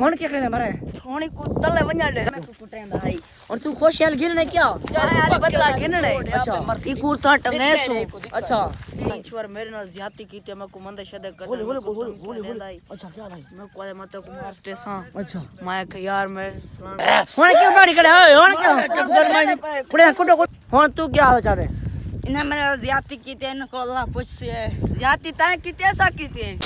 हुन क्या करे मरे हुन को तले वञा दे मैं कुटेंदा है और तू खुश यार गिरने क्या आज बदला गिनने अच्छा ई को ता टंगे सो अच्छा ईश्वर मेरे नाल ज्यादती की ते मैं को मंदे शदे कर होली अच्छा क्या भाई मैं को मत को मार स्टेशन अच्छा मैं यार मैं हुन क्यों गाड़ी खड़े हुन क्यों कुड़े कुटो हुन तू क्या हो चाहते इन्हें मेरे ज्यादती की ते इनको अल्लाह पूछ से ज्यादती ता की ते सा की ते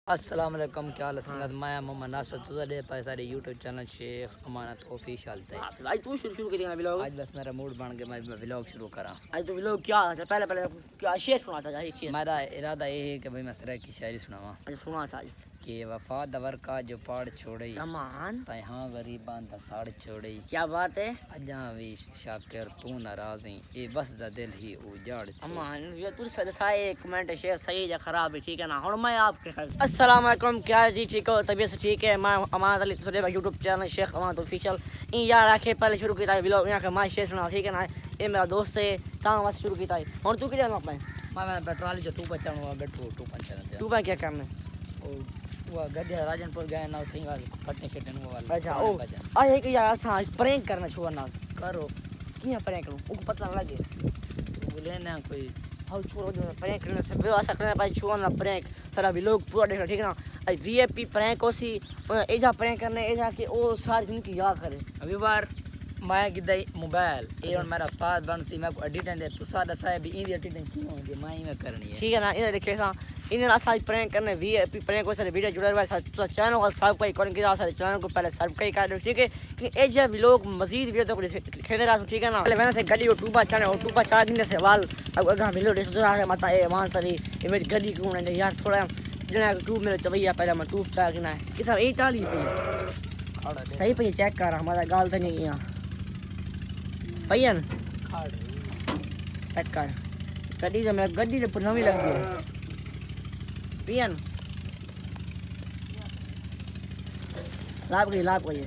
अस्सलाम वालेकुम क्या हाल है संगत मैं मोहम्मद नासर तुझे दे पाए सारे YouTube चैनल शेख अमानत ऑफिशियल से भाई तू शुरू कर देना व्लॉग आज बस मेरा मूड बन गया मैं व्लॉग शुरू करा आज तो व्लॉग क्या था पहले क्या शेर सुनाता था एक शेर मेरा इरादा ये है कि भाई मैं सरा की शायरी सुनावा अच्छा सुना था कि वफा दवर का जो पाड़ छोड़ई रमान ता यहाँ गरीबान दा साड़ छोड़ई क्या बात है अजा भी शाकिर तू नाराज़ी ए बस दा दिल ही उजाड़ छे अमान ये तू सही कमेंट शेयर सही या खराब है ठीक है ना और मैं आपके अस्सलाम वालेकुम क्या जी ठीक हो तबीयत से ठीक है मैं अमान अली तुझे YouTube चैनल शेख अमान ऑफिशियल इन यार आके पहले शुरू किया व्लॉग यहाँ का मैं शेयर सुना ठीक है ना ये मेरा दोस्त है ता बस शुरू किया और तू क्या अपने मैं पेट्रोल जो तू बचाऊंगा बैठो तू पंचर तू क्या करना वो गड्ढे राजनपुर गए ना थी वाले फटने फटने वो वाला अच्छा ओ आ एक यार सा प्रैंक करना छोड़ना करो किया प्रैंक करूं उनको पता ना लगे बोले ना कोई हाउ छोड़ो जो प्रैंक करने से व्यवस्था करना भाई छोड़ना प्रैंक सारा व्लॉग पूरा देखना ठीक है ना आई वीआईपी प्रैंक होसी एजा प्रैंक करने एजा के ओ सारी जिंदगी याद करे अभी बार मैं गिदई मोबाइल ये और मेरा उस्ताद बन सी मैं को एडिटिंग दे तू सादा साहब इन एडिटिंग क्यों होगी मैं ही में करनी है ठीक है ना इधर देखे सा इन्हें ना सारी प्रैंक करने वीआईपी प्रैंक को सारे वीडियो जुड़े हुए सारे चैनल को सब्सक्राइब करने के सारे चैनल को पहले सब्सक्राइब कर दो ठीक है कि एजा व्लॉग मजीद वीडियो तक खेदे रहा ठीक है ना पहले मैंने से गली यूट्यूब चैनल यूट्यूब चार दिन से वाल अब अगर वीडियो देख तो मत ए वहां सारी इमेज गली क्यों नहीं यार थोड़ा जना यूट्यूब में चवैया पहले मैं यूट्यूब चार किना है कि सब ए टाली पे सही पे चेक कर हमारा गाल तो नहीं यहां भैया चेक कर गड्डी से मैं गड्डी से नवी लग गई पियन लाभ गई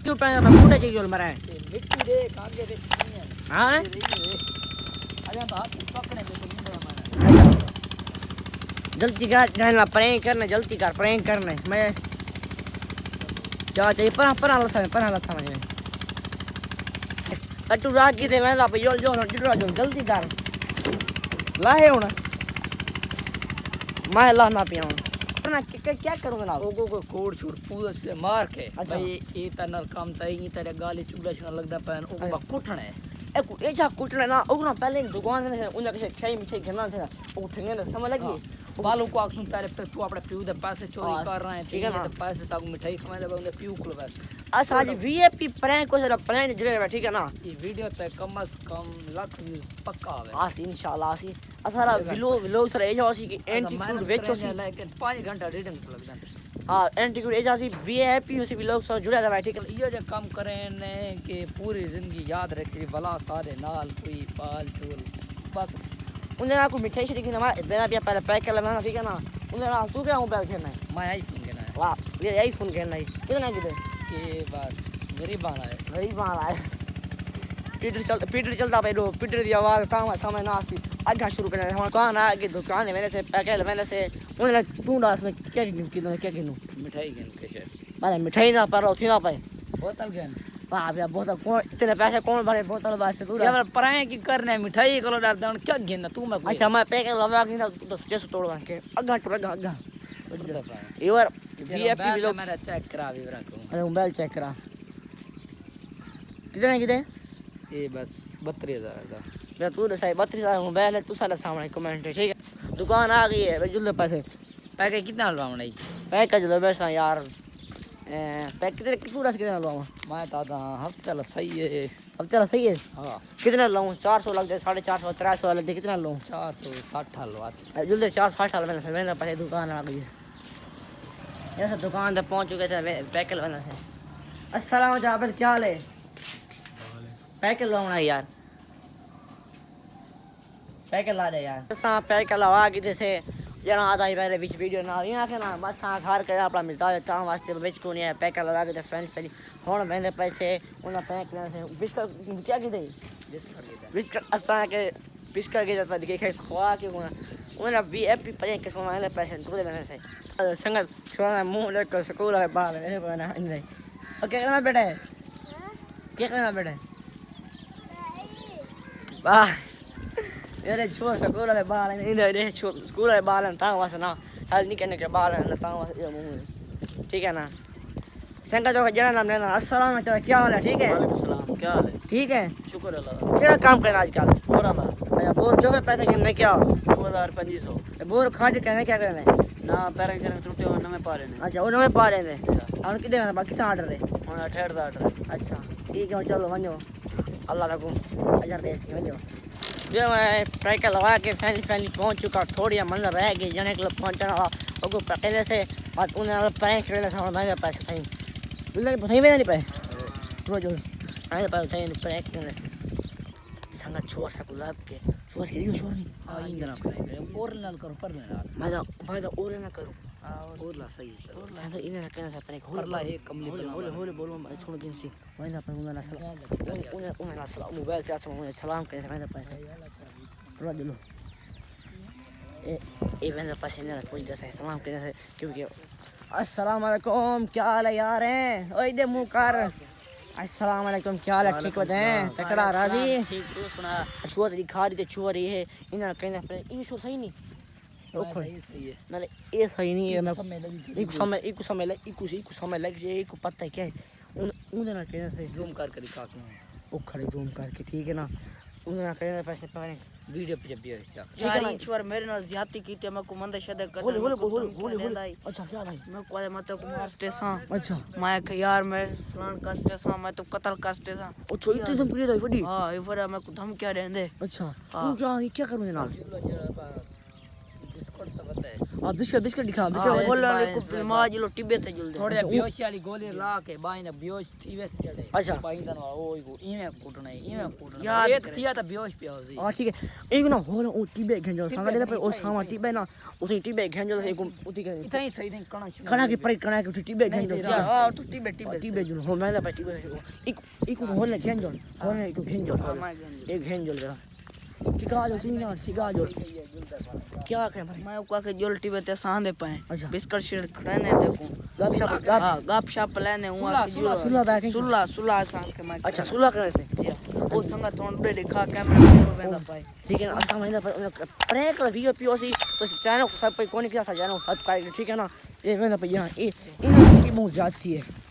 क्यों पे मैं पूरा चाहिए जो मरा है मिट्टी दे आगे दे हां अरे बाप पकड़ने दे तो नहीं माना जल्दी कर रहना प्रैंक करना जल्दी कर प्रैंक करना मैं जा चाहिए पर लथा मैं अटू राग की दे मैं पे जो जल्दी कर लाहे होना मैं ला ना पिया ना क्या करूंगा ना ओगो को कोड छूट पूरा से मार के अच्छा। भाई ए तनर काम तई तेरे गाली चुगला छन लगदा पन ओगो कुटणे ए जा कुटने ना ओगना पहले दुकान में उन के खाई मिठाई घेना थे ओ ठंगे ना समझ लगी बालू को आखुं तारे पे तू अपने पीऊ दे पैसे चोरी कर रहे हैं ठीक है ना तो पैसे सागु मिठाई खवा दे बंदे पीऊ को बस अस आज वीआईपी प्रैंक को जरा प्रैंक जुड़े हुए ठीक है ना ये वीडियो ते कम से कम लाख व्यूज पक्का आवे आस इंशाल्लाह आसी असारा व्लॉग सर एजा आसी कि एंटी क्रूड वेचो सी लेकिन 5 घंटा एडिटिंग लग जाते हां एंटी क्रूड एजा सी वीआईपी उसी व्लॉग सर जुड़े हुए ठीक है ये जो काम करें ने कि पूरी जिंदगी याद रखी भला सारे नाल कोई पाल चूल बस उन्हें ना को मिठाई शरीक ना मैं भी पहले पैक कर लेना ठीक है ना उन्हें ना तू क्या मोबाइल खेलना है मैं आईफोन लेना है वाह ये आईफोन खेलना है कितना किधर के बाद गरीब आना है गरीब माल आए पीटर चलता पे दो पीटर की आवाज तामा समय ना आसी आधा शुरू करना है कौन आ के दुकान है मैंने से पैकेट मैंने से उन्हें तू डास में क्या किनो मिठाई गिन के शेर मारे मिठाई ना पर उठी ना पाए बोतल गिन बाप यार बोतल कौन इतने पैसे कौन भरे बोतल वास्ते तू यार पराए की करने मिठाई को डर दन क्या गिन तू मैं अच्छा मैं पैकेट लगा के ना तो जैसे तोड़ के अगा ये बार वीआईपी लोग मेरा चेक करा विवरण को अरे मोबाइल चेक करा कितने ये बस 32,000 का मैं तू दे 32,000 मोबाइल है तू सारा सामान कमेंट है ठीक है दुकान आ गई है जुल्ले पैसे पैके कितना लवा नहीं पैक का जुल्ले पैसा यार पैक कितने पूरा कितना लवाऊं मैं दादा हफ्ता ला सही है अब चला सही है हां कितना लवाऊं 400 लग जाए 450 300 लग जाए कितना लवाऊं 460 हलवा जुल्ले 460 मैंने पैसे दुकान आ गई है ये सब दुकान तक पहुंच चुके थे पैकेट बना है अस्सलाम जाबिर क्या हाल है पैकेट लवाऊं यार पैकेट ला दे यार असां पैकेट लवा के से जना आता ही पहले विच वीडियो ना यहाँ के ना बस हाँ घर कर अपना मिजाज चाह वास्ते बिच को नहीं है पैकेट लगा के फ्रेंड्स फैली हुन मैंने पैसे उन्हें पैक करने से बिस्कुट क्या की दे बिस्कुट असां के बिस्किट के जाता दिखे खवा के उन्हें वीआईपी परें के सोना पैसे तो देने से संगत छोरा मुंह लेकर स्कूल वाले बाल है बना नहीं ओके करना बेटा है क्या करना बेटा है बस यार छोरा स्कूल वाले बाल है इधर दे स्कूल वाले बाल हैं तांग वासना हल निकलने के बाल हैं तांग वास मुंह ठीक है ना संगत जो जरा नाम लेना अस्सलाम वालेकुम क्या हाल है ठीक है वालेकुम सलाम क्या हाल है ठीक है शुक्र अल्लाह क्या काम करना आजकल पूरा मां अच्छा बोर जो है पैसे कितने क्या 2500 बोर खाट करने क्या करना है ना पैरंग चरण टूटे हो ना मैं पा रहे ने अच्छा वो नਵੇਂ पा रहे थे और कितने में बाकी था ऑर्डर है हुन 68 दा ऑर्डर अच्छा ठीक है चलो वञो अल्लाह रखो अजर देस की वञो जो मैं ट्रैकर लगा के फैमिली पहुंच चुका थोड़ी मंदिर रह गई जाने के लिए पहुंचने वाला वो पहले से बात उन्हें प्रैंक करने से मैं पैसे थे बिल्कुल सही में नहीं पे रोज मैं पैसे थे प्रैंक करने से संगत छोड़ सा गुलाब के छोड़ के छोड़ नहीं हां इंदना करेंगे और नाल करो पर नाल मैं तो और ना करूं और ला सही है मैं तो इन्हें कहना से अपने पर ला है कमली होले बोलो मैं छोड़ के सी मैं ना अपने उन्हें सलाम उन्हें सलाम मोबाइल से आसमान सलाम कैसे मैं पैसे थोड़ा दिलो ए मैंने पैसे नहीं पूछ जैसे सलाम कैसे क्योंकि अस्सलाम वालेकुम क्या हाल है यार हैं ओए दे मुंह कर अस्सलाम वालेकुम क्या हाल है ठीक बताएं तकड़ा राजी ठीक तू सुना छुआ तेरी खा रही ते छुआ रही है इन्हें कहना पे ये शो सही नहीं ये सही है नाले ये सही नहीं है मैं समय लगी एक समय लग जाए एक पता है क्या है उन्हें ना कहने से जूम कर दिखा के वो खड़े जूम करके ठीक है ना उन्हें ना कहने पैसे पाने वीडियो पे जब भी है यार ईश्वर मेरे नाल ज्यादती की ते मैं को मंदे शदे कर होले अच्छा क्या भाई मैं को मत को मार स्टेशन अच्छा मैं के यार मैं फलान का स्टेशन मैं तो कत्ल का स्टेशन ओ छोई तो तुम पीड़े फड़ी हां ये फरा मैं को धमकिया देंदे अच्छा तू क्या करूं नाल डिस्कॉर्ड तो पता है आ बिस्किट दिखा बिस्किट बोल को माज लो टिबे ते जुल दे थोड़े बेहोश वाली गोली ला के बाइन बेहोश थीवे से चढ़े अच्छा बाइन दन ओए को इमे कूटना याद एक थिया तो बेहोश पे हो जी हां ठीक है एक ना हो ओ टिबे घेंजो सांगा दे पे ओ सामा टिबे ना उसी टिबे घेंजो एक उती के इतना ही सही नहीं कणा के पर कणा के टिबे घेंजो हां तो टिबे टिबे जुल हो मैं पे टिबे एक होले घेंजो होले एक घेंजो एक घेंजो जरा ठिका जो तीन ठिका जो क्या करे भाई मैं को के जुल टिबे ते सांदे पाए अच्छा बिस्किट शीट खड़ने ते को गप हां गप शप लेने हुआ सुला बैठ सुला सांग के मैं अच्छा सुला करे से वो संगा तोंडे दिखा कैमरे में वेंदा पाए ठीक है असा महीना पर प्रैंक वीडियो पीओसी तो चैनल को सब पे कोनी क्या चैनल सब्सक्राइब ठीक है ना ये वेंदा पे यहां ये इनकी मुंह जाती है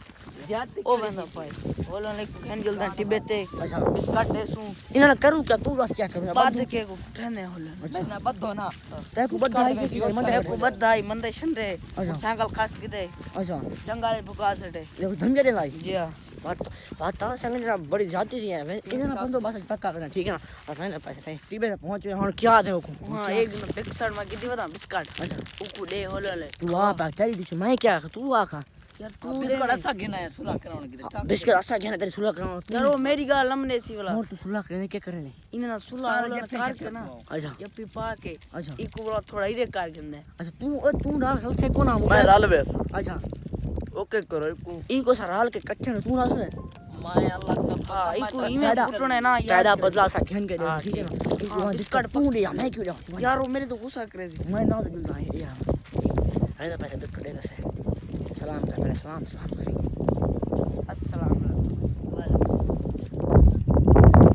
जाते ओ वेंदा पाए बोलो ने घेन जुलदा टिबे ते अच्छा बिस्किट दे सु इना करूं क्या तू बस क्या करूं बाद के को ठने होले ना बद्धो ना ते को बधाई के मैं को बधाई मंदे छंदे अच्छा। सांगल खास किदे अच्छा जंगाले भुका सटे ये धमजे दे लाई जी हां बात तो संग जरा बड़ी जाती थी है इना बंदो बस पक्का करना ठीक है ना और मैंने पैसे थे टीबे से पहुंचे हुन क्या दे को हां एक दिन बिस्किट में किदी बता बिस्किट अच्छा उकु दे होले तू आ पा तेरी दिस मैं क्या तू आ खा यार तू बिस्कुट ऐसा गिना है सुला कराने की बिस्किट अच्छा घेना तेरी सुला करा यार वो मेरी गाल लमने सी वाला और तू सुला करने क्या करने इनना सुला वाला कार के ना अच्छा ये पिपा के अच्छा इको वाला थोड़ा इरे कार के अच्छा तू डाल खल से कोना मैं राल बे अच्छा ओके करो को इको सराल के कच्चे तू डाल से माय अल्लाह का हां इको इमे फुटने ना यार कायदा बदला सा घेन के दे ठीक है ना इको बिस्किट तू दे मैं क्यों दे यार वो मेरे तो गुस्सा करे जी मैं ना दे दूं यार अरे पैसे बिक दे से सलाम कर पहले सलाम अस्सलाम वालेकुम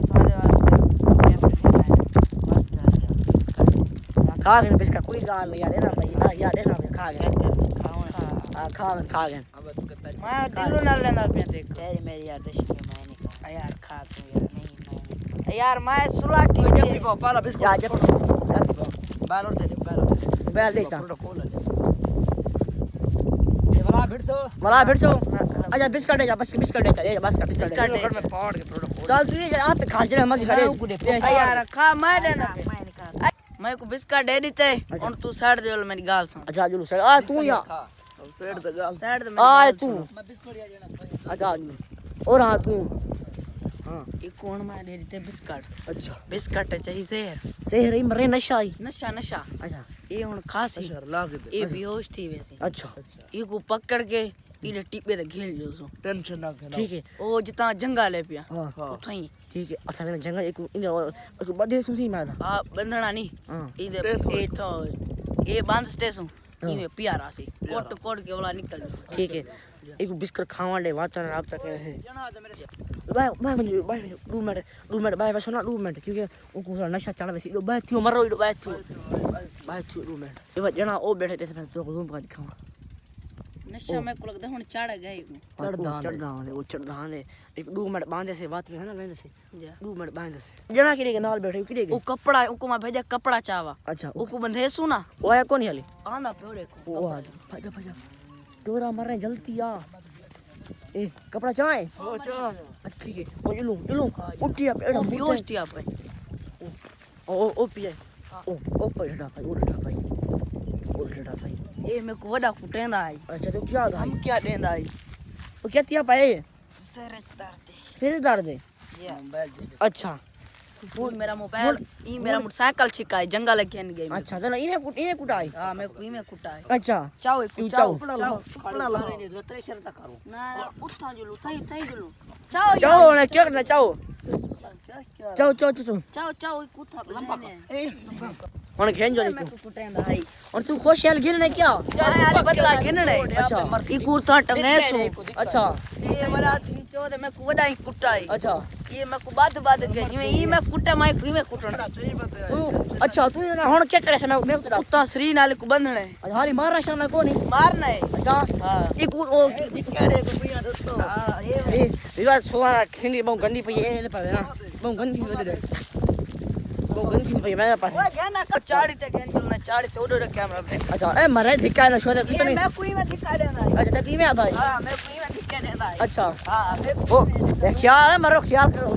तुम्हारे वास्ते खा गए बिस्किट कोई गाल नहीं यार ना भाई यार ना खा गए खा गए अब तू कहता मैं दिलो ना लेना पे देख तेरी मेरी यार दशनी मैं नहीं खा यार खा तू यार नहीं यार मैं सुला की जब भी पहला बिस्कुट या जब बैल और दे दे बैल बैल दे सा खोल दे ये वाला फिर सो अच्छा बिस्किट दे जा बस बिस्किट दे जा बस बिस्किट बिस्किट घर में पाड़ के प्रोडक्ट चल तू ये यहाँ पे खा जरा मत खड़े यार खा मैं देना पे मैं को बिस्किट दे देते और तू साइड दे मेरी गाल सुन अच्छा जुलू सर आ तू यहाँ सेट दे जा साइड दे आ तू मैं बिस्कुट या देना अच्छा और हाँ तू हाँ एक कौन में दे देते बिस्किट अच्छा बिस्किट चाहिए शहर सही रही मरे नशा आई नशा नशा अच्छा ये हुन खासी ला के दे ये बेहोश थी वैसे अच्छा ये को पकड़ के इले टिपे ते घेल जो सो टेंशन ना करना ठीक है ओ जिता जंगा ले पिया हाँ उथई ठीक है असां वेंदा जंगल एक बधे सुधी मादा हां बंधना नी हाँ इधे ए तो ए बांध स्टेशन इमे पियारा सी कोट कोट के वाला निकल ठीक है एक बिस्कुट खावा दे वाचन राबता के है बाय बाय बाय 2 मिनट बाय बस ना 2 मिनट क्योंकि उनको नशा चढ़ वैसे दो बाय थियो मरो दो बाय थियो 2 मिनट ये बात जना ओ बैठे थे तो रूम का दिखावा नशा में को लगदा हुन चढ़ गए चढ़दा वो चढ़दा दे एक 2 मिनट बांधे से बात में है ना लेंदे से जा 2 मिनट बांधे से जना के नाल बैठे किडे ओ कपड़ा उको मा भेजा कपड़ा चावा अच्छा उको बंधे सुना वो है कौन हाली आंदा पेड़े को वो आ भजा भजा डोरा मरे जल्दी आ ए कपड़ा चाहे हो चलो अच्छा ठीक है ओ इलू उठिया पेड़ा बेहोश टिया पे ओ पिए ओ पेड़ा भाई ओ भाई ए मैं को वडा कुटेंदा आई अच्छा तो क्या था हम क्या देंदा आई वो क्या तिया पाए सरजदार दे सिर दर्द है ये अच्छा वो मेरा मोबाइल ई मेरा मोटरसाइकिल छिकाई जंगल के गई अच्छा चलो इने कुटाई हां मैं कुई में कुटाई अच्छा चाओ एक चाओ। चाओ खड़ा ला लतरे शरता करो ना उठा जुलू थई जुलू चाओ चाओ ना क्या करना चाओ चाओ चाओ कुथा लंबा हुन खेन जो मैं कुटेंदा आई और तू खुश है गिरने क्या आज बदला गिनने अच्छा ई कुथा टंगे सु अच्छा ये मरा थी चो दे मैं कुवडाई कुटाई अच्छा ये मैं को बाद के ई मैं कुटा मैं कुई में कुटना तू अच्छा तू हुन क्या करे से मैं उतरा कुत्ता श्री नाल को बंधने हाली महाराष्ट्र में कोनी मारना है अच्छा हां ई ओ दिक्कत है को पिया दोस्तों हां ये विवाद सोवारा सिंधी बहु गंदी पई ए पावे ना बहु गंदी वदे बहु गंदी पई मेरे पास ओए गाना का चाड़ी ते गेन जुलना चाड़ी ते ओडो कैमरा पे अच्छा ए मरे धिक्का ना शोदे तू नहीं मैं कुई में दिखा देना अच्छा तक में भाई हां मैं कुई में दिखा देना अच्छा हां मैं ओ ख्याल है मरो ख्याल करो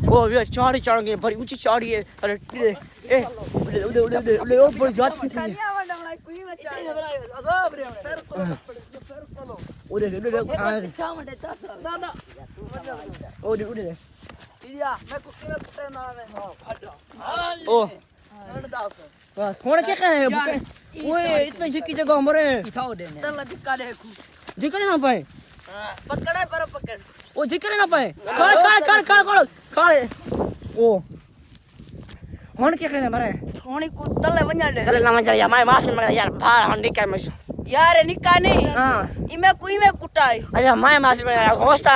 ओ ये चाड़ी चढ़ गई बड़ी ऊंची चाड़ी है अरे ए उड़े ओ बड़ी जात की थी कुई में चाड़ी उड़े चाव मंडे चा ना ना उड़े इडिया मैं कुई में कुटेना में ओ बस होने क्या करे ओए इतनी झिकी जगह मरे इथाओ देने चल दिखा दे दिखने ना पाए पकड़े पर पकड़ ओ दिखने ना पाए काल ओ होने क्या करे मरे थोड़ी को तले वंजा दे चल ना मजा यार मैं माफी मांग यार भार हम निकाय मस यार निका नहीं हां इमे कुई में कुटाई अच्छा मैं माफी मांग यार घोस्टा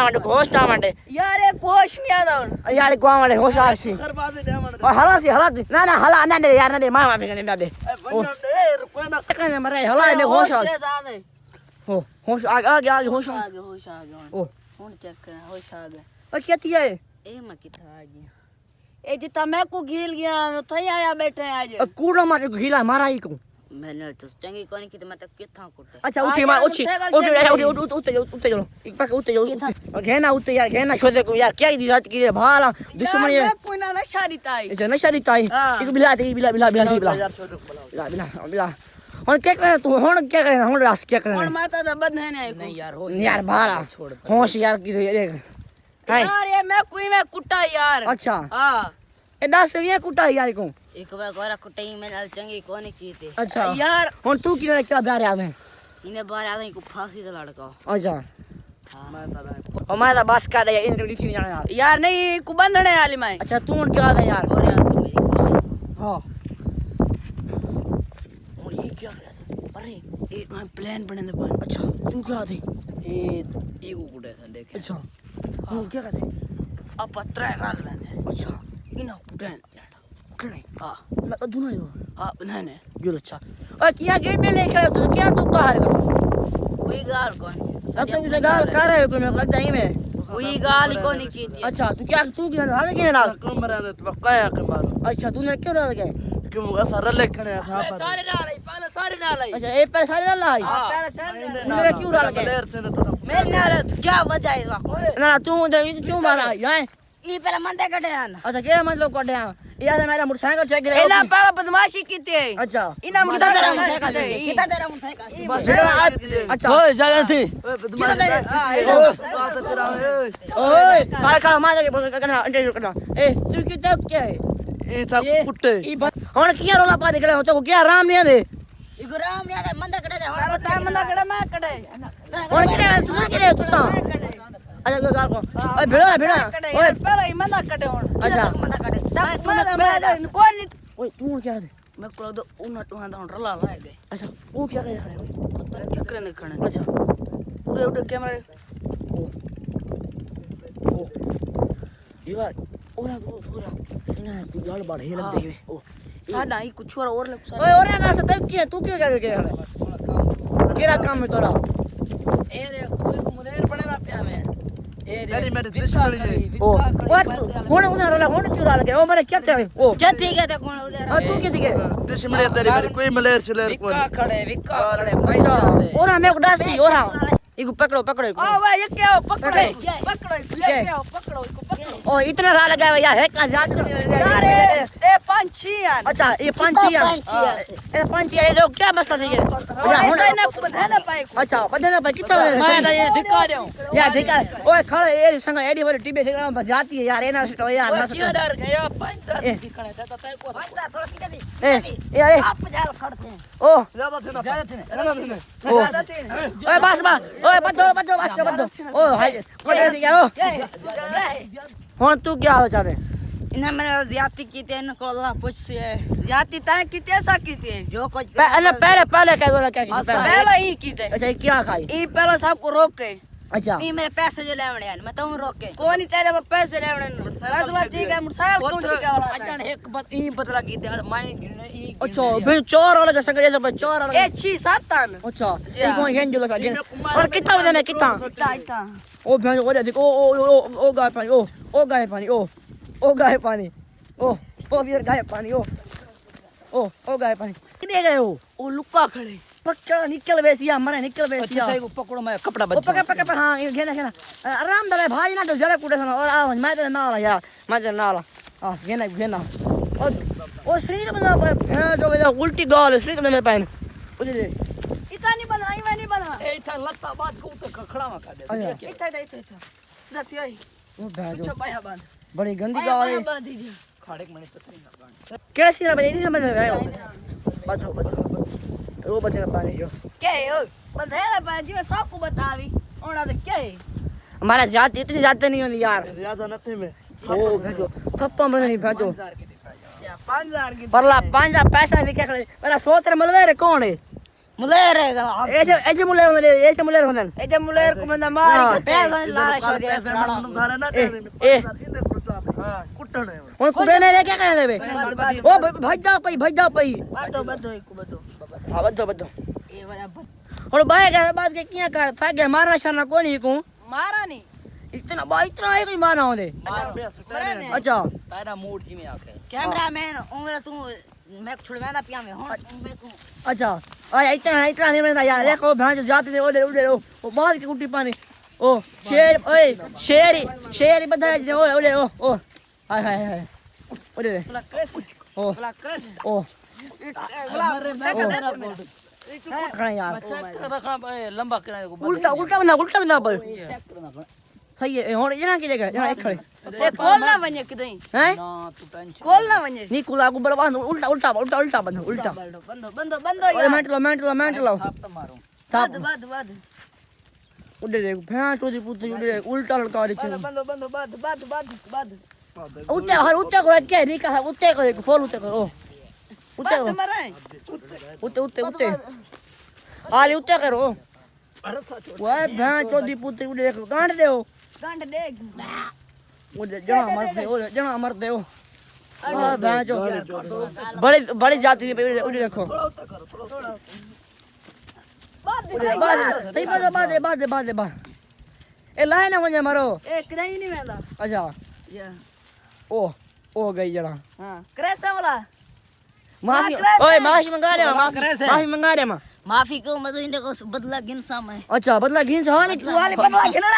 मांडे यार ये कोश नहीं आता यार गोवा मांडे घोस्टा सी बर्बाद दे मन हला ना हाला ना दे यार ना दे मैं माफी करने दे वंजा दे रुपया करे मरे हला ने घोस्टा जाने हो होश आगे घोस्टा आगे होश आ गया ओ हुन चेक कर होश आ गया ओ क्या तिया है ए मैं किथा आ गया ए जिता मैं को गिल गया थई आया बैठे आज कूड़ा मारे घिला मारा ही को मैंने तो चंगी कोनी की मैं तो किथा कुटे अच्छा उठी मार उठी चलो एक पाक उठे जाओ घेना उठे यार घेना छोड़ दे को यार क्या दी रात की भाला दुश्मन ये कोई ना नशा दिताई अच्छा नशा दिताई एक बिला और क्या करे तू हुन क्या करे हुन रास क्या करे और माता दा बंद है नहीं नहीं यार हो यार भाला होश यार की देख यार ये मैं कोई में कुटा यार अच्छा हां ए दस ये कुटा यार को एक बार गोरा कुटाई मैंने चंगी कोनी की थी अच्छा यार हुन तू की क्या बारे आवे इने बार आ को फांसी से लड़का अच्छा हमारा बस का दे इन लिखी नहीं जाना यार नहीं को बंधने वाली मैं अच्छा तू हुन क्या है यार और यार तू मेरी हां और ये क्या अरे एक मैं प्लान बने दे अच्छा तू क्या दे ए ईगो कुटे सन देख अच्छा हम क्या करते अब पत्रा गाल लेने अच्छा इना कुटन करे हां मैं तो दुना यो हां नहीं यो अच्छा ओए क्या गेट में लेके आयो तो क्या तू कहा है कोई गाल कोनी सब तो मुझे गाल कर रहे हो कोई मेरे को लगता है में कोई गाल कोनी की थी अच्छा तू क्या तू क्या हाल के ना कमरा दे तो काया के मारो अच्छा तूने क्यों डाल गए कि वो सारा लेखने सारे नाल आई पहले सारे नाल आई अच्छा ए पे सारे डाल आई पहले सर तूने क्यों डाल गए लेर थे तो मैं नारे क्या वजह है ना तू क्यों मारा यार ई पहले मंदे कटे आना अच्छा क्या मतलब कोटे यार मेरा मोटरसाइकिल चेक गया एना पहले बदमाशी की थी अच्छा इना मोटरसाइकिल कितना तेरा मोटरसाइकिल अच्छा ओए ज्यादा थी कितना तेरा ओए काला मार के करना इंटरव्यू करना ए तू कितना क्या है ये सब कुत्ते ई बंद हुन किया रोला पा दे तो क्या आराम नहीं दे इको राम यार मंदा कड़े दे मारो ता मंदा कड़े मैं कड़े और किरे तुसा अच्छा कोई गाल को ओए भिड़ा ओए पहले ही मंदा कड़े हुन अच्छा मंदा कड़े मैं कोई नहीं ओए तू क्या है मैं को दो उन टुहा दा रला लाए दे अच्छा वो क्या कर रहा है पता नहीं क्या करने खणे अच्छा उड़े उड़े कैमरे ओ ये बार ओरा ना तू गाल बढ़े लग दे ओ साडा ही कुछ और ले ओए ओरे ना से तू क्यों कर गया केड़ा काम है तोरा ए रे कोई को मुलेर पड़ेगा प्या में ए रे मेरी दुश्मनी है ओ कौन रोला कौन चुरा लगे ओ मेरे क्या चाहिए ओ क्या ठीक है तो कौन उधर तू क्या दिखे दुश्मनी तेरी मेरी कोई मलेर शलेर कोई विक्का खड़े पैसा दे ओरा मेरे को डास्ती ओरा इको पकड़ो ओ भाई ये क्या पकड़ो ये क्या पकड़ो इसको पकड़ो ओ इतना रा लगा है यार है का जात अरे ए पंछी यार अच्छा ये पंछी ये पंछी ये जो क्या मसला है ये ऐसा ना बधाना पाए अच्छा बदलना भाई कितना मैं तो ये दिखा रहा हूं यार देखा ओए खड़े ये संग एडी वाली टीबे देखा जाती है यार एना से यार ना क्यों डर गया 5 साल दिखने तो तय को थोड़ा पीछे दी ए अरे आप जाल खड़ते हैं ओ ज्यादा थे ना ज्यादा थे ज्यादा तीन ओए बस ओए बच्चो ओ हाय कोई क्या ओ हुन तू क्या हो चाहते इन्हें मैंने ज्यादती की थी इनको अल्लाह पूछ से ज्यादती ताए की थी ऐसा की थी जो कुछ पहले क्या बोला क्या पहले ही की थी अच्छा ये क्या खाई ई पहले सबको रोके अच्छा ई मेरे पैसे जो लेवणे यार मैं तो रोके कौन ही तेरे पैसे लेवणे राजवा ठीक है मोटरसाइकिल कौन सी का वाला अचानक एक बात ई बदला की थी मैं ई अच्छा बिन चोर वाला जैसा करे सब चोर वाला ए 6-7 अच्छा ये कौन है जो लगा और कितना बजे में कितना इतना ओ भैंस ओ देख ओ गाय पानी ओ गाय पानी ओ गाय पानी ओ फिर गाय पानी ओ गाय पानी किधर गए हो वो लुक्का खड़े पकड़ निकल बेसिया मरे निकल बेसिया अच्छा को पकड़ो मैं कपड़ा ओ बच पकड़ हां ये घेना आराम दे भाई ना तो जले कुटे सन और आ मैं तो नाला यार मैं तो नाला हां घेना और श्री तो जो उल्टी गाल श्री तो पाइन बुझे इतना नहीं बना मैं नहीं बना ए था लत्ता बात को तो खखड़ा में का दे इतना सीधा थी आई ओ भैंस अच्छा पाया बांध बड़ी गंदी गाल है बांध दीजिए खाड़े के मने तो सही ना केड़ा सीना बजे नहीं समझ में आयो बचो वो बचेगा पानी जो क्या है ओ बंधेला बाजी में सबको बतावी ओना तो क्या है हमारा जात इतनी जाते नहीं होती यार ज्यादा नथे में ओ भेजो थप्पा में नहीं भेजो 5000 की परला 5000 पैसा भी क्या करे मेरा सोच रे मलवे रे कौन है मुलेर रहेगा ऐसे मुलेर होने ए जब मुलेर को बंदा मार के पैसा ला रहा है पैसे मारन घरे ना दे ए कुटण है हुन कुबे ने क्या करे देबे ओ भज जाओ पई बदो एक बदो हां बदो ए बराबर हुन बाय के बाद के किया कर था के मारना शरना कोनी को मारा नहीं इतना है कोई मारना होले अच्छा तारा मूड जी में आके कैमरामैन उंगला तू मैं छुड़वा ना पिया में हूं मैं तू अच्छा इतना नहीं बनता यार देखो भैंस जाते थे उड़े वो बाद की कुट्टी पानी ओ शेर बता ओले ओ हाय ओले ओ ओ खड़ा यार चेक रखना लंबा करने को उल्टा बंदा पर सही है हुन इना की जगह यहां एक खड़े ए कॉल ना बने किदई हैं ना तू टेंशन कॉल ना बने नी कुला को बर्बाद उल्टा बंदो ओए मेंटल थाप तो मारो बाद उड़े रे भैंस चोदी पुत उड़े उल्टा लड़का रे बंदो बाद उते को के नी का उते को फॉल उते को उते को मरे उते आली उते करो ओए भैंस चोदी पुत उड़े गांड दे गांड दे उड़े जना मरते हो ओ भैंस चो बड़ी जाति उड़े देखो बाद ए लाए ना मुझे मारो ए कहीं नहीं वेंदा अच्छा या ओ गई जना हां क्रेसा वाला माफी मंगा रहे माफी को मैं तो इनके को बदला गिनसा मैं अच्छा बदला घिन हां नहीं तू वाले बदला गिनना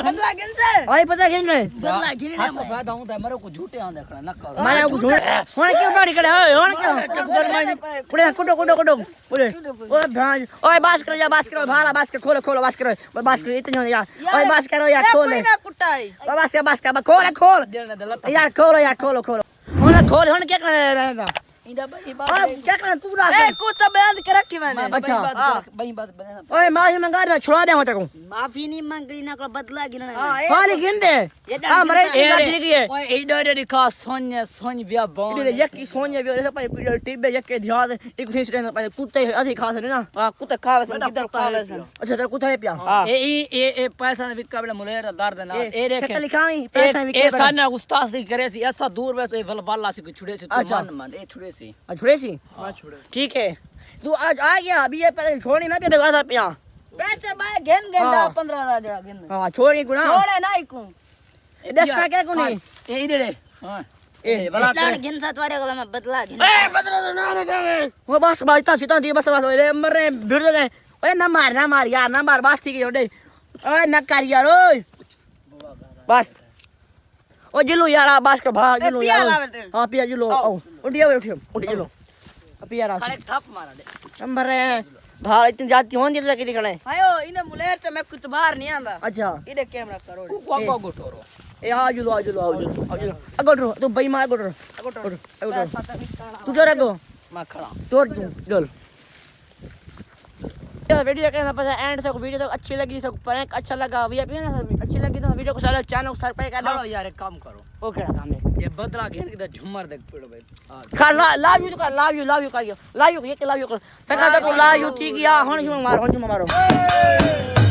बदला गिनसे आई पता घिन में बदला गिनना हाथ फायदा होता है मेरे को झूठे आंदे खड़ा न कर माने को झूठ हुन क्यों गाड़ी करे हुन क्यों कुड़े कुडो कुड़े ओए भांज ओए बास करो भाला बास के खोलो बास करो इतने यार ओए बास करो यार खोल ना कुटाई बास के खोल देने दे लता यार खोलो हुन क्या कर इंदा बई और बात क्या करना तू ना ए कुछ बयान के रखी मैंने अच्छा। बई बात बना ओए माफी मंगा रहा छुड़ा दे मत को माफी नहीं मांगनी ना को बदला गिनना खाली गिन दे हां मरे की की है ओए ई डोरे दिखा सोन बिया बोन इधर एक की सोनिया भी ऐसा पाई टीबे एक के ध्यान एक इंसिडेंट पाई कुत्ते अधिक खास है ना हां कुत्ते खावे सन किधर खावे सन अच्छा तेरा कुत्ता है पिया ए पैसा ने बिका बले मुलेर दर्द ना ए देख खेत लिखाई पैसा भी ए साना उस्ताद से करे सी ऐसा दूर वे तो बाला से छुड़े से तो मन ए छुड़े से छुड़े सी हां छोड़े ठीक है तू आज आ गया अभी ये पहले छोड़ी ना पिया था पिया पैसे भाई घेन घेन 15,000 घेन हां छोड़ी गुना छोड़े नहीं को 10 का क्या को नहीं ए इधर हां ए भला लान घेन सा तुम्हारे को मैं बदला घेन ए बदला तो ना जावे वो बस बात सीता दी बस अरे मरे भिड़ गए ओए ना मार यार ना मार बस ठीक है ओडे ओए ना कर यार ओए बस ओ जिलो यार बस का भाग जिलो यार हां पिया जिलो आओ उठियो जिलो पिया रा खड़े थप मारा दे नंबर है भाग इतनी जाती होंदी तो किदी खड़े आयो इने मुलेर से मैं कुछ बाहर नहीं आंदा अच्छा इने कैमरा करो को गोटोरो ए आ जिलो अगोटो तू बेईमान अगोटो तू जरा गो मैं खड़ा तोड़ तू डोल ये वीडियो के ना पता एंड तक वीडियो तक अच्छी लगी तो प्रैंक अच्छा लगा वीआईपी ना सर अच्छी लगी तो वीडियो को सारा चैनल को सब्सक्राइब कर खड़ो दो यार एक काम करो ओके काम है ये बदला घेन के झुमर देख पड़ो भाई खा लव यू तो कर लव यू कर लव यू ये लव यू कर तका तो लव यू ठीक या हुन मारो